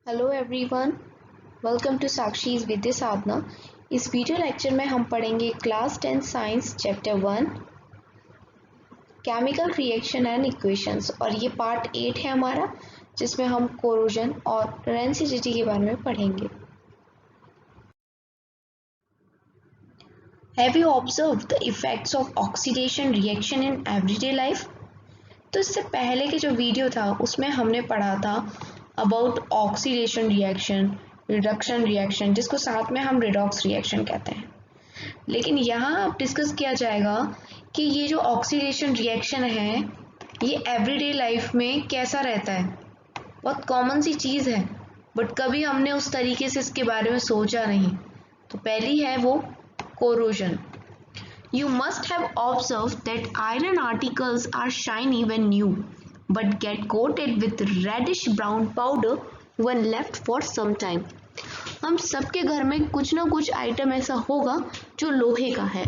Hello everyone, welcome to साक्षीज़ विद्या साधना। इस video lecture में हम पढ़ेंगे class 10 science chapter 1 chemical reaction and equations और ये पार्ट 8 है हमारा, जिसमें हम कोरोजन और रेंसिडिटी के बारे में पढ़ेंगे। Have you observe the effects of oxidation reaction in everyday life? तो इससे पहले के जो वीडियो था उसमें हमने पढ़ा था about oxidation reaction, reduction reaction, जिसको साथ में हम रिडॉक्स रिएक्शन कहते हैं। लेकिन यहाँ अब डिस्कस किया जाएगा कि ये जो ऑक्सीडेशन रिएक्शन है ये एवरीडे लाइफ में कैसा रहता है। बहुत कॉमन सी चीज़ है, बट कभी हमने उस तरीके से इसके बारे में सोचा नहीं। तो पहली है वो corrosion. You must have observed that iron articles are shiny when new, but get coated with reddish brown powder when left for some time. हम सबके घर में कुछ ना कुछ आइटम ऐसा होगा जो लोहे का है,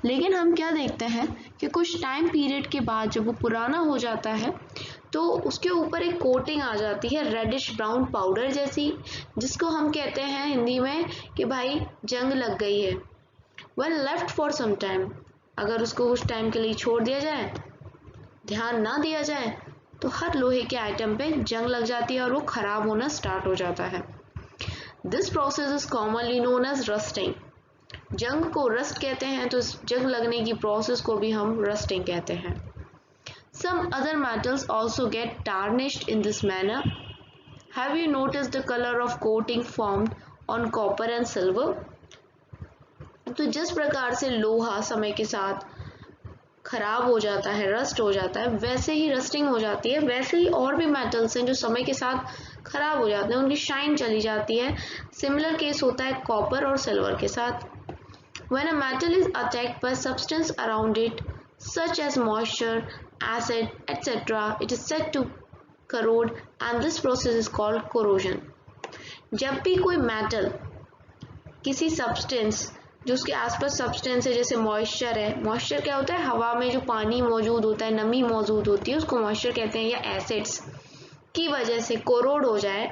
लेकिन हम क्या देखते हैं कि कुछ टाइम पीरियड के बाद जब वो पुराना हो जाता है तो उसके ऊपर एक कोटिंग आ जाती है रेडिश ब्राउन पाउडर जैसी, जिसको हम कहते हैं हिंदी में कि भाई जंग लग गई है। When left for some time, अगर उसको कुछ टाइम के लिए छोड़ दिया जाए, ध्यान ना दिया जाए, तो हर लोहे के आइटम पे जंग लग जाती है और वो खराब होना स्टार्ट हो जाता है। This process is commonly known as rusting. जंग को रस्ट कहते हैं, तो इस जंग लगने की प्रोसेस को भी हम रस्टिंग कहते हैं। Some other metals also get tarnished in this manner. Have you noticed the color of coating formed on copper and silver? तो जिस प्रकार से लोहा समय के साथ खराब हो जाता है, रस्ट हो जाता है, वैसे ही रस्टिंग हो जाती है, वैसे ही और भी मेटल्स हैं जो समय के साथ खराब हो जाते हैं, उनकी शाइन चली जाती है। सिमिलर केस होता है कॉपर और सिल्वर के साथ। When a metal is attacked by substance around it, such as moisture, acid, etc., it is said to corrode and this process is called corrosion. जब भी कोई मेटल किसी सब्सटेंस जो उसके आसपास सब्सटेंस है, जैसे मॉइस्चर है, मॉइस्चर क्या होता है, हवा में जो पानी मौजूद होता है, नमी मौजूद होती है, उसको मॉइस्चर कहते हैं, या एसिड्स की वजह से कोरोड हो जाए,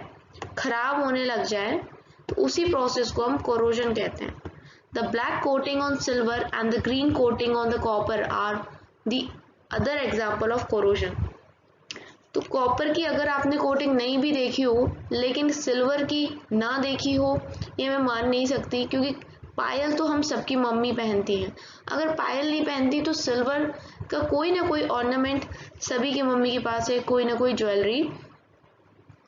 खराब होने लग जाए, तो उसी प्रोसेस को हम कोरोजन कहते हैं। The black coating on silver and the green coating on the copper are the other example of corrosion. तो कॉपर की अगर आपने कोटिंग नहीं भी देखी हो, लेकिन सिल्वर की ना देखी हो, ये मैं मान नहीं सकती, क्योंकि पायल तो हम सबकी मम्मी पहनती हैं। अगर पायल नहीं पहनती तो सिल्वर का कोई ना कोई ऑर्नामेंट सभी की मम्मी के पास है, कोई ना कोई ज्वेलरी।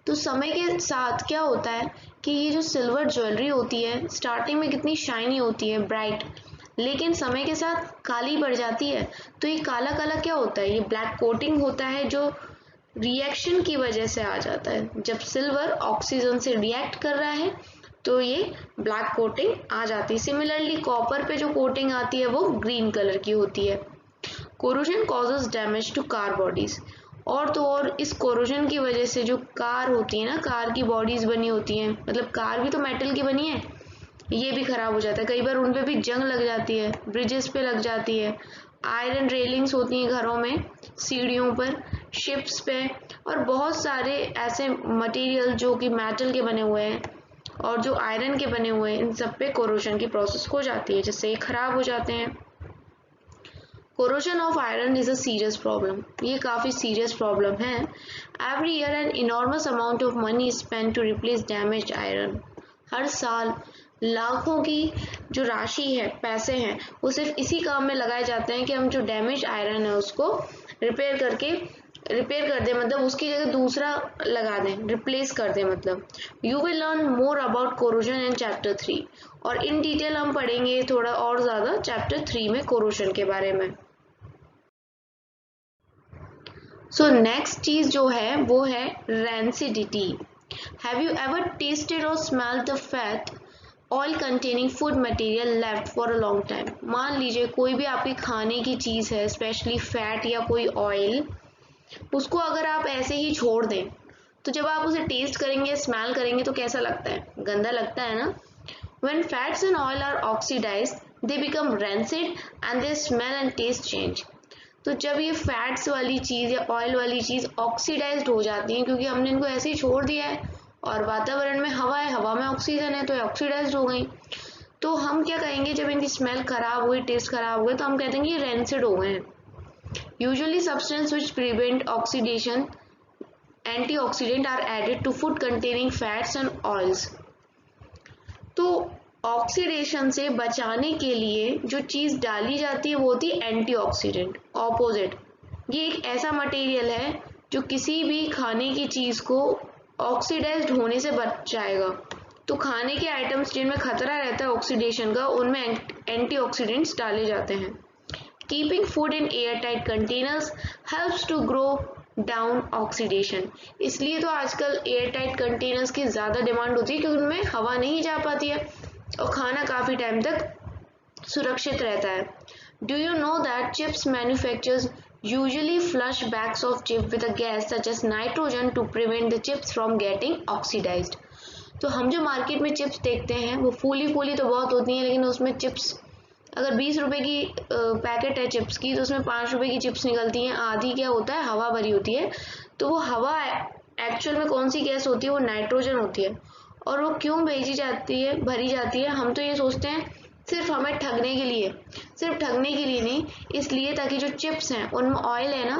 तो समय के साथ क्या होता है कि ये जो सिल्वर ज्वेलरी होती है स्टार्टिंग में कितनी शाइनी होती है, ब्राइट, लेकिन समय के साथ काली पड़ जाती है। तो ये काला काला क्या होता है, ये ब्लैक कोटिंग होता है जो रिएक्शन की वजह से आ जाता है। जब सिल्वर ऑक्सीजन से रिएक्ट कर रहा है तो ये ब्लैक कोटिंग आ जाती है। सिमिलरली कॉपर पे जो कोटिंग आती है वो ग्रीन कलर की होती है। Corrosion causes damage to car bodies. और तो और इस कोरोजन की वजह से जो कार होती है ना, कार की बॉडीज बनी होती हैं, मतलब कार भी तो मेटल की बनी है, ये भी खराब हो जाता है। कई बार उन पे भी जंग लग जाती है, ब्रिजेस पे लग जाती है। आयरन रेलिंग्स होती हैं घरों में, सीढ़ियों पर, शिप्स पे, और बहुत सारे ऐसे मटेरियल जो कि मेटल के बने हुए हैं और जो आयरन के बने हुए हैं, इन सब पे कोरोजन की प्रोसेस हो जाती है, जिससे ये खराब हो जाते हैं। Corrosion of iron is a serious problem. ये काफ़ी सीरियस प्रॉब्लम है। Every year an enormous amount of money spend to replace damaged iron. हर साल लाखों की जो राशि है, पैसे हैं, वो सिर्फ इसी काम में लगाए जाते हैं कि हम जो डैमेज आयरन है उसको रिपेयर कर दें, मतलब उसकी जगह दूसरा लगा दें, रिप्लेस कर दें। मतलब you will learn more about corrosion in chapter 3, और इन डिटेल हम पढ़ेंगे थोड़ा और ज़्यादा चैप्टर 3 में कोरोजन के बारे में। सो नेक्स्ट चीज़ जो है वो है rancidity. Have you ever tasted और smelled the fat oil containing food material left for a long time? मान लीजिए कोई भी आपकी खाने की चीज़ है, स्पेशली फैट या कोई ऑयल, उसको अगर आप ऐसे ही छोड़ दें तो जब आप उसे टेस्ट करेंगे, स्मेल करेंगे, तो कैसा लगता है? गंदा लगता है ना। When fats and oil are oxidized, they become rancid and their smell and taste change. तो जब ये फैट्स वाली चीज़ या ऑयल वाली चीज़ ऑक्सीडाइज्ड हो जाती है, क्योंकि हमने इनको ऐसे ही छोड़ दिया है और वातावरण में हवा है, हवा में ऑक्सीजन है, तो ऑक्सीडाइज्ड हो गई। तो हम क्या कहेंगे, जब इनकी स्मेल खराब हुई, टेस्ट खराब हो गए, तो हम कहते हैं कि ये रेंसिड हो गए हैं। Usually substance which prevent oxidation antioxidant are added to food containing fats and oils. तो ऑक्सीडेशन से बचाने के लिए जो चीज़ डाली जाती है वो होती है एंटीऑक्सीडेंट, ऑपोजिट। ये एक ऐसा मटेरियल है जो किसी भी खाने की चीज़ को ऑक्सीडाइज्ड होने से बचाएगा। तो खाने के आइटम्स जिनमें खतरा रहता है ऑक्सीडेशन का, उनमें एंटीऑक्सीडेंट्स डाले जाते हैं। Keeping food in airtight containers helps to grow down oxidation. इसलिए तो आजकल एयरटाइट कंटेनर्स की ज़्यादा डिमांड होती है, क्योंकि उनमें हवा नहीं जा पाती है और खाना काफ़ी टाइम तक सुरक्षित रहता है। Do you know that chips manufacturers usually flush bags of chip with a gas such as nitrogen to prevent the chips from getting oxidized। तो हम जो मार्केट में चिप्स देखते हैं वो फूली तो बहुत होती हैं, लेकिन उसमें चिप्स अगर 20 रुपए की पैकेट है चिप्स की, तो उसमें 5 रुपए की चिप्स निकलती हैं। आधी क्या होता है, हवा भरी होती है। तो वो हवा एक्चुअल में कौन सी गैस होती है, वो नाइट्रोजन होती है। और वो क्यों भेजी जाती है, भरी जाती है, हम तो ये सोचते हैं सिर्फ हमें ठगने के लिए। सिर्फ ठगने के लिए नहीं, इसलिए ताकि जो चिप्स हैं उनमें ऑयल है ना,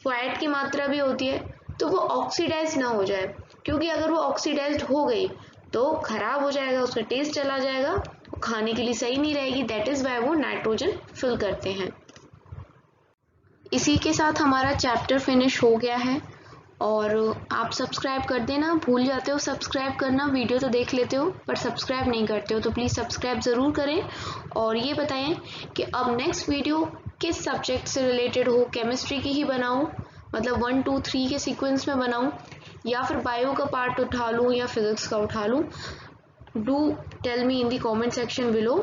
फैट की मात्रा भी होती है, तो वो ऑक्सीडाइज ना हो जाए। क्योंकि अगर वो ऑक्सीडाइज्ड हो गई तो खराब हो जाएगा, उसका टेस्ट चला जाएगा, खाने के लिए सही नहीं रहेगी। दैट इज़ वाई वो नाइट्रोजन फिल करते हैं। इसी के साथ हमारा चैप्टर फिनिश हो गया है। और आप सब्सक्राइब कर देना, भूल जाते हो सब्सक्राइब करना, वीडियो तो देख लेते हो पर सब्सक्राइब नहीं करते हो, तो प्लीज़ सब्सक्राइब ज़रूर करें। और ये बताएं कि अब नेक्स्ट वीडियो किस सब्जेक्ट से रिलेटेड हो, केमिस्ट्री की ही बनाऊं, मतलब 1 2 3 के सीक्वेंस में बनाऊं, या फिर बायो का पार्ट उठा लूं या फिजिक्स का उठा लूं। Do tell me in the comment section below.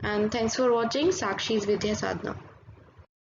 And thanks for watching Sakshi's Vidya Sadhana.